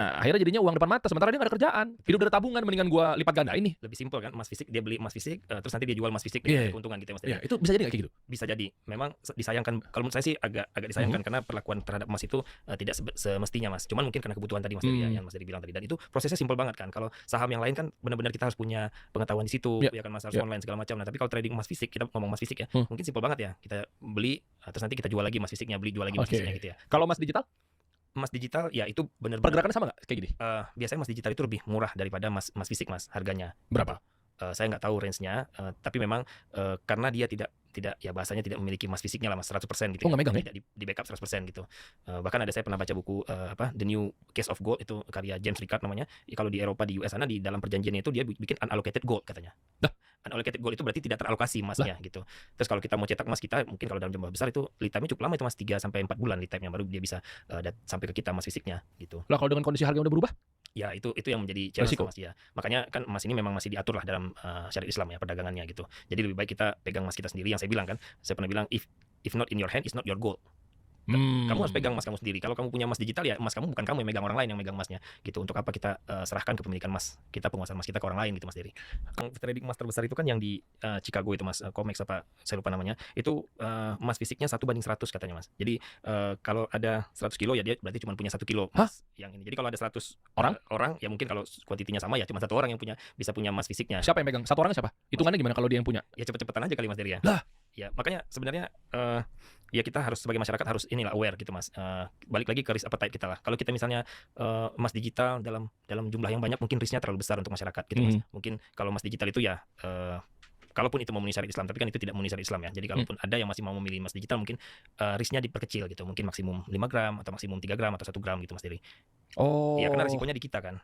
Akhirnya jadinya uang depan mata, sementara dia nggak ada kerjaan. Hidup dari tabungan, mendingan gua lipat gandain nih. Lebih simpel kan, emas fisik, dia beli emas fisik, terus nanti dia jual emas fisik, Iya, ada keuntungan gitu ya, Mas. iya, itu bisa jadi nggak kayak gitu? Bisa jadi. Memang disayangkan, kalau menurut saya sih agak disayangkan karena perlakuan terhadap emas itu tidak semestinya, Mas. Cuman mungkin karena kebutuhan tadi Mas tadi ya, yang Mas tadi bilang tadi. Dan itu prosesnya simpel banget kan. Kalau saham yang lain kan benar-benar kita harus punya pengetahuan di situ, Iya, ya kan Mas, harus iya. online segala macam. Nah, tapi kalau trading emas fisik, kita ngomong emas fisik ya, Hmm. mungkin simpel banget ya. Kita beli, terus nanti kita jual lagi emas fisiknya, beli jual lagi emas Oke. fisiknya gitu ya. Kalau emas digital, Emas digital ya itu benar-benar pergerakannya sama nggak kayak gini? biasanya emas digital itu lebih murah daripada emas fisik, Mas, harganya. Berapa? Saya nggak tahu range-nya, tapi memang, karena dia tidak ya bahasanya tidak memiliki emas fisiknya lah, Mas, 100% gitu Oh, ya, nggak megang ya? tidak di-backup 100% gitu. Bahkan saya pernah baca buku, The New Case of Gold, itu karya James Ricard namanya. Kalau di Eropa, di US sana, di dalam perjanjiannya itu dia bikin unallocated gold katanya. Lah? Unallocated gold itu berarti tidak teralokasi emasnya gitu. Terus kalau kita mau cetak emas kita, mungkin kalau dalam jumlah besar itu lead time-nya cukup lama itu, Mas, 3 sampai 4 bulan lead time-nya, baru dia bisa, sampai ke kita emas fisiknya gitu. Lah kalau dengan kondisi harga yang udah berubah? Ya itu yang menjadi challenge Resiko. Mas ya. Makanya kan emas ini memang masih diatur lah dalam syariat Islam ya, perdagangannya gitu. Jadi lebih baik kita pegang emas kita sendiri, yang saya bilang kan. Saya pernah bilang, if not in your hand, it's not your gold. Kamu harus pegang emas kamu sendiri. Kalau kamu punya emas digital ya emas kamu bukan kamu yang megang, orang lain yang megang emasnya gitu. Untuk apa kita serahkan kepemilikan emas kita, penguasaan emas kita ke orang lain gitu, Mas Dery. Trading emas terbesar itu kan yang di Chicago itu, Mas, COMEX apa saya lupa namanya. Itu emas fisiknya 1:100 katanya, Mas. Jadi kalau ada 100 kilo ya dia berarti cuma punya 1 kilo emas yang ini. Jadi kalau ada 100 orang ya mungkin kalau kuantitinya sama ya cuma satu orang yang bisa punya emas fisiknya. Siapa yang pegang? Satu orangnya siapa? Hitungannya gimana kalau dia yang punya? Ya cepet-cepetan aja kali, Mas Dery ya. Lah. Ya makanya sebenarnya ya kita harus sebagai masyarakat harus inilah aware gitu, Mas. Balik lagi ke risk appetite kita lah. Kalau kita misalnya emas digital dalam jumlah yang banyak, mungkin risknya terlalu besar untuk masyarakat gitu, Mas. Mungkin kalau emas digital itu ya kalaupun itu memenuhi syariat Islam, tapi kan itu tidak memenuhi syariat Islam ya. Jadi kalaupun ada yang masih mau memilih emas digital, mungkin risknya diperkecil gitu. Mungkin maksimum 5 gram atau maksimum 3 gram atau 1 gram gitu, Mas Dery. Oh. Ya karena risikonya di kita kan.